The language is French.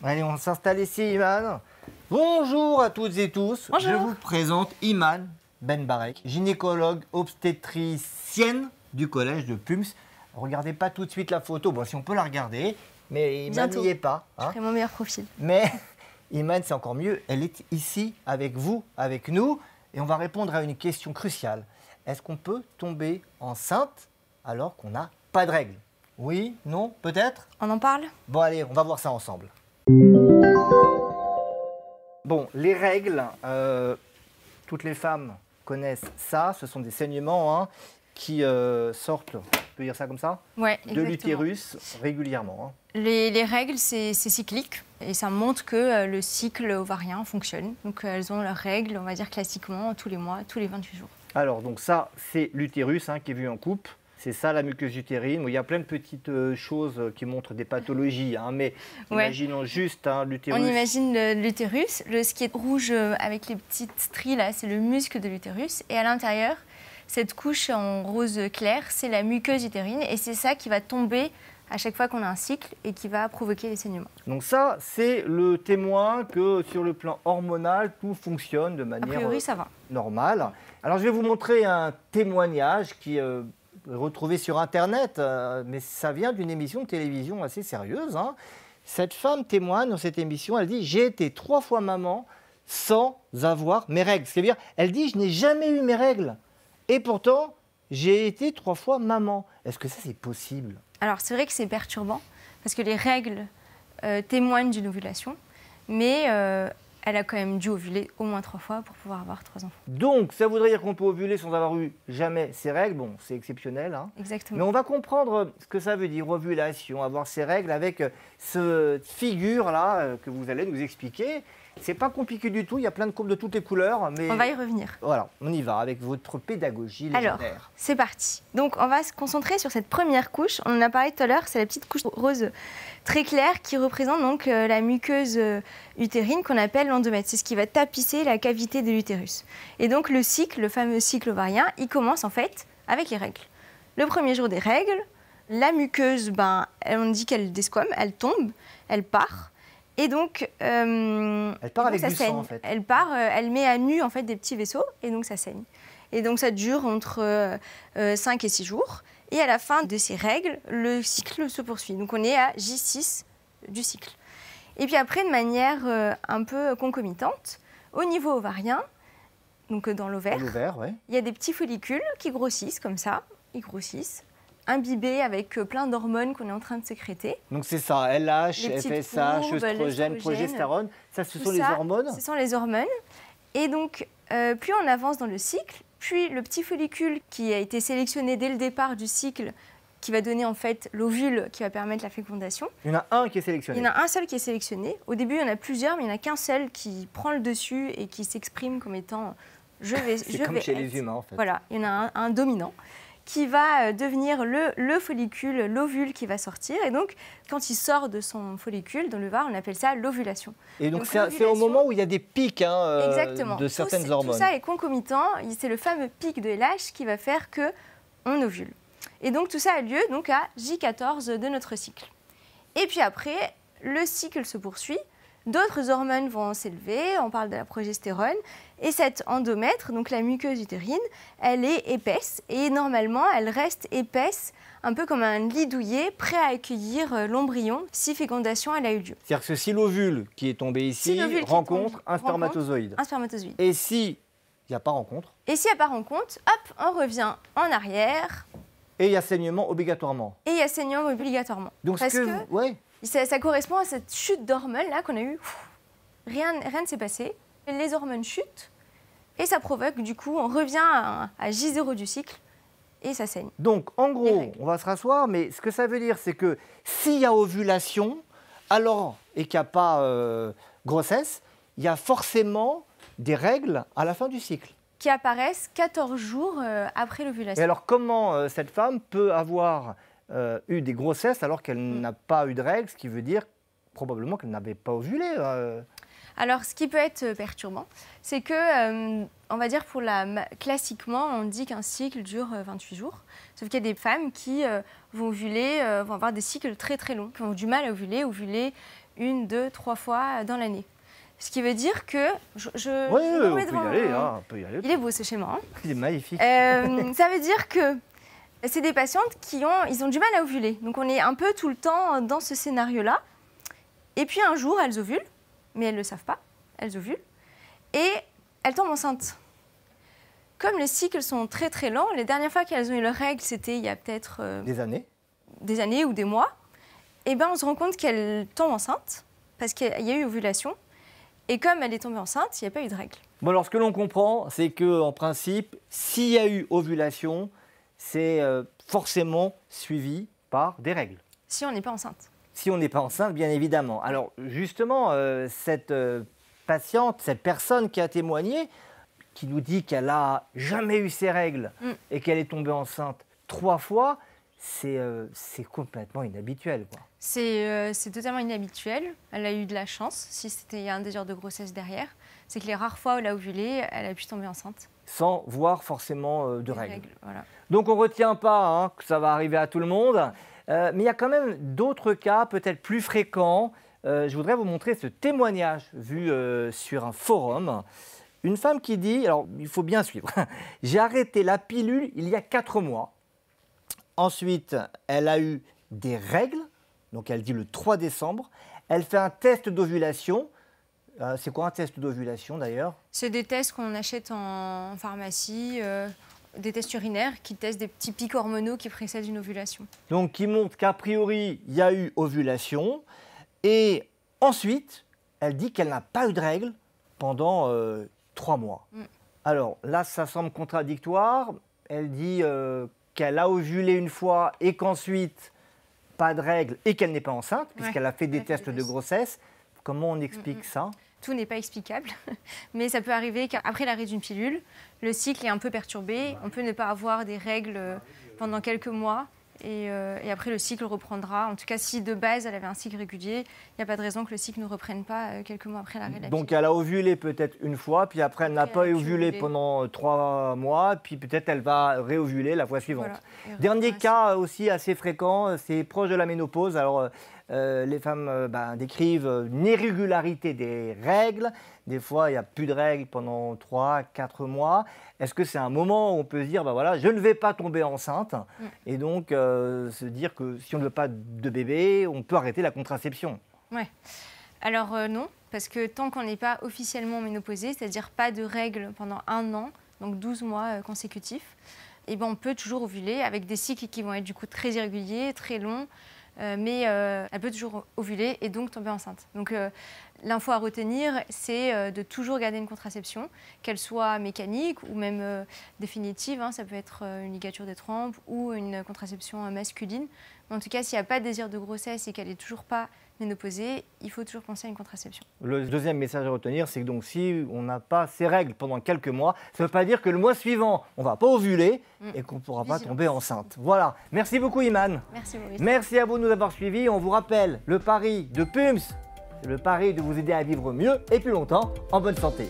Allez, on s'installe ici, Iman. Bonjour à toutes et tous. Bonjour. Je vous présente Iman Benbarek, gynécologue obstétricienne du collège de Pums. Regardez pas tout de suite la photo. Bon, si on peut la regarder, mais Iman n'y est pas. Je ferai mon meilleur profil. Mais Iman, c'est encore mieux. Elle est ici avec vous, avec nous, et on va répondre à une question cruciale. Est-ce qu'on peut tomber enceinte alors qu'on n'a pas de règles? Oui, non, peut-être? On en parle? Bon, allez, on va voir ça ensemble. Bon, les règles, toutes les femmes connaissent ça. Ce sont des saignements qui sortent, on peut dire ça comme ça, Ouais, de exactement. l'utérus régulièrement. Les règles, c'est cyclique et ça montre que le cycle ovarien fonctionne. Donc elles ont leurs règles, on va dire classiquement, tous les mois, tous les 28 jours. Alors, donc ça, c'est l'utérus qui est vu en coupe. C'est ça la muqueuse utérine. Il y a plein de petites choses qui montrent des pathologies, mais Ouais. imaginons juste l'utérus. On imagine l'utérus, ce qui est rouge avec les petites stries là, c'est le muscle de l'utérus. Et à l'intérieur, cette couche en rose clair, c'est la muqueuse utérine. Et c'est ça qui va tomber à chaque fois qu'on a un cycle et qui va provoquer les saignements. Donc ça, c'est le témoin que sur le plan hormonal, tout fonctionne de A manière priori, ça va. normale. Alors je vais vous montrer un témoignage qui est retrouvé sur Internet, mais ça vient d'une émission de télévision assez sérieuse. Cette femme témoigne dans cette émission, elle dit « J'ai été 3 fois maman sans avoir mes règles ». C'est-à-dire, elle dit « Je n'ai jamais eu mes règles et pourtant, j'ai été 3 fois maman ». Est-ce que ça, c'est possible? Alors c'est vrai que c'est perturbant parce que les règles témoignent d'une ovulation, mais elle a quand même dû ovuler au moins 3 fois pour pouvoir avoir 3 enfants. Donc, ça voudrait dire qu'on peut ovuler sans avoir eu jamais ses règles. Bon, c'est exceptionnel. Exactement. Mais on va comprendre ce que ça veut dire, ovulation, avoir ses règles avec cette figure-là que vous allez nous expliquer. C'est pas compliqué du tout, il y a plein de courbes de toutes les couleurs. Mais On va y revenir. voilà, on y va avec votre pédagogie légendaire. Alors, c'est parti. Donc, on va se concentrer sur cette première couche. On en a parlé tout à l'heure, c'est la petite couche rose très claire qui représente donc la muqueuse utérine qu'on appelle l'endomètre. C'est ce qui va tapisser la cavité de l'utérus. Et donc, le cycle, le fameux cycle ovarien, il commence en fait avec les règles. Le premier jour des règles, la muqueuse, on dit qu'elle desquame, elle tombe, elle part. Et donc, elle part avec ça du saigne. sang en fait. Elle part, elle met à nu en fait des petits vaisseaux et donc ça saigne. Et donc ça dure entre 5 et 6 jours. Et à la fin de ces règles, le cycle se poursuit. Donc on est à J6 du cycle. Et puis après, de manière un peu concomitante, au niveau ovarien, donc dans l'ovaire, Ouais. il y a des petits follicules qui grossissent comme ça, ils grossissent, imbibés avec plein d'hormones qu'on est en train de sécréter. Donc c'est ça, LH, Les petites FSH, courbes, œstrogène, l'estrogène, progestérone. Ça, ce tout sont les ça, hormones. Ce sont les hormones. Et donc, plus on avance dans le cycle, puis le petit follicule qui a été sélectionné dès le départ du cycle, qui va donner en fait l'ovule qui va permettre la fécondation. Il y en a un qui est sélectionné. Il y en a un seul qui est sélectionné. Au début, il y en a plusieurs, mais il n'y en a qu'un seul qui prend le dessus et qui s'exprime comme étant « je vais C'est comme chez les humains en fait. Voilà, il y en a un dominant qui va devenir le follicule, l'ovule qui va sortir. Et donc, quand il sort de son follicule, dans le var, on appelle ça l'ovulation. Et donc c'est au moment où il y a des pics Exactement. de certaines hormones. Tout ça est concomitant. C'est le fameux pic de LH qui va faire qu'on ovule. Et donc, tout ça a lieu donc, à J14 de notre cycle. Et puis après, le cycle se poursuit. D'autres hormones vont s'élever, on parle de la progestérone, et cette endomètre, donc la muqueuse utérine, elle est épaisse, et normalement elle reste épaisse, un peu comme un lit douillet, prêt à accueillir l'embryon si fécondation elle a eu lieu. C'est-à-dire que si l'ovule qui est tombé ici rencontre un spermatozoïde, et si il n'y a pas rencontre, et s'il n'y a pas rencontre, hop, on revient en arrière. Et il y a saignement obligatoirement. Et il y a saignement obligatoirement. Donc parce que ouais. Ça correspond à cette chute d'hormones là qu'on a eue. Rien ne s'est passé. Les hormones chutent et ça provoque du coup, on revient à J0 du cycle et ça saigne. Donc en gros, on va se rasseoir, mais ce que ça veut dire, c'est que s'il y a ovulation, alors et qu'il n'y a pas grossesse, il y a forcément des règles à la fin du cycle. Qui apparaissent 14 jours après l'ovulation. Et alors comment cette femme peut avoir eu des grossesses alors qu'elle n'a pas eu de règles, ce qui veut dire probablement qu'elle n'avait pas ovulé. Alors, ce qui peut être perturbant, c'est que, on va dire, classiquement, on dit qu'un cycle dure 28 jours. Sauf qu'il y a des femmes qui vont ovuler, vont avoir des cycles très très longs, qui ont du mal à ovuler 1, 2, 3 fois dans l'année. Ce qui veut dire que... Oui, on peut y aller, hein, on peut y aller. Il est beau ce schéma. Hein. Il est magnifique. Ça veut dire que c'est des patientes ils ont du mal à ovuler. Donc on est un peu tout le temps dans ce scénario-là. Et puis un jour, elles ovulent, mais elles ne le savent pas. Elles ovulent. Et elles tombent enceintes. Comme les cycles sont très très lents, les dernières fois qu'elles ont eu leurs règles, c'était il y a peut-être... Des années. Des années ou des mois. Et bien on se rend compte qu'elles tombent enceintes parce qu'il y a eu ovulation. Et comme elle est tombée enceinte, il n'y a pas eu de règles. Bon, alors ce que l'on comprend, c'est qu'en principe, s'il y a eu ovulation, c'est forcément suivi par des règles. Si on n'est pas enceinte. Si on n'est pas enceinte, bien évidemment. Alors justement, cette patiente, cette personne qui a témoigné, qui nous dit qu'elle n'a jamais eu ses règles et qu'elle est tombée enceinte 3 fois, c'est complètement inhabituel, quoi. C'est totalement inhabituel. Elle a eu de la chance, si il y a un désir de grossesse derrière. C'est que les rares fois où elle a ovulé, elle a pu tomber enceinte. Sans voir forcément de règles. Voilà. Donc on ne retient pas que ça va arriver à tout le monde. Mais il y a quand même d'autres cas, peut-être plus fréquents. Je voudrais vous montrer ce témoignage vu sur un forum. Une femme qui dit, alors il faut bien suivre, « J'ai arrêté la pilule il y a 4 mois. Ensuite, elle a eu des règles. Donc elle dit le 3 décembre. Elle fait un test d'ovulation. C'est quoi un test d'ovulation d'ailleurs? C'est des tests qu'on achète en pharmacie, des tests urinaires qui testent des petits pics hormonaux qui précèdent une ovulation. Donc qui montrent qu'a priori, il y a eu ovulation. Et ensuite, elle dit qu'elle n'a pas eu de règles pendant 3 mois. Alors là, ça semble contradictoire. Elle dit qu'elle a ovulé une fois et qu'ensuite, pas de règles et qu'elle n'est pas enceinte, puisqu'elle a fait des tests de grossesse. Comment on explique ça? Tout n'est pas explicable, mais ça peut arriver qu'après l'arrêt d'une pilule, le cycle est un peu perturbé. On peut ne pas avoir des règles pendant quelques mois et après le cycle reprendra. En tout cas, si de base elle avait un cycle régulier, il n'y a pas de raison que le cycle ne reprenne pas quelques mois après l'arrêt de la pilule. Donc elle a ovulé peut-être une fois, puis après elle n'a pas ovulé pendant 3 mois, puis peut-être elle va réovuler la fois suivante. Voilà. Dernier cas aussi assez fréquent, c'est proche de la ménopause. Alors les femmes décrivent une irrégularité des règles. Des fois, il n'y a plus de règles pendant 3-4 mois. Est-ce que c'est un moment où on peut se dire, voilà, je ne vais pas tomber enceinte et donc se dire que si on ne veut pas de bébé, on peut arrêter la contraception? Ouais. Alors non, parce que tant qu'on n'est pas officiellement ménopausé, c'est-à-dire pas de règles pendant 1 an, donc 12 mois consécutifs, et on peut toujours ovuler avec des cycles qui vont être du coup très irréguliers, très longs. Mais elle peut toujours ovuler et donc tomber enceinte. Donc l'info à retenir, c'est de toujours garder une contraception, qu'elle soit mécanique ou même définitive. Ça peut être une ligature des trompes ou une contraception masculine. Mais en tout cas, s'il n'y a pas de désir de grossesse et qu'elle n'est toujours pas ménopausée, il faut toujours penser à une contraception. Le deuxième message à retenir, c'est que donc, si on n'a pas ces règles pendant quelques mois, ça ne veut pas dire que le mois suivant, on ne va pas ovuler et qu'on ne pourra pas tomber enceinte. Voilà. Merci beaucoup, Imane. Merci, Maurice. Merci à vous de nous avoir suivis. On vous rappelle le pari de PUMS, c'est le pari de vous aider à vivre mieux et plus longtemps en bonne santé.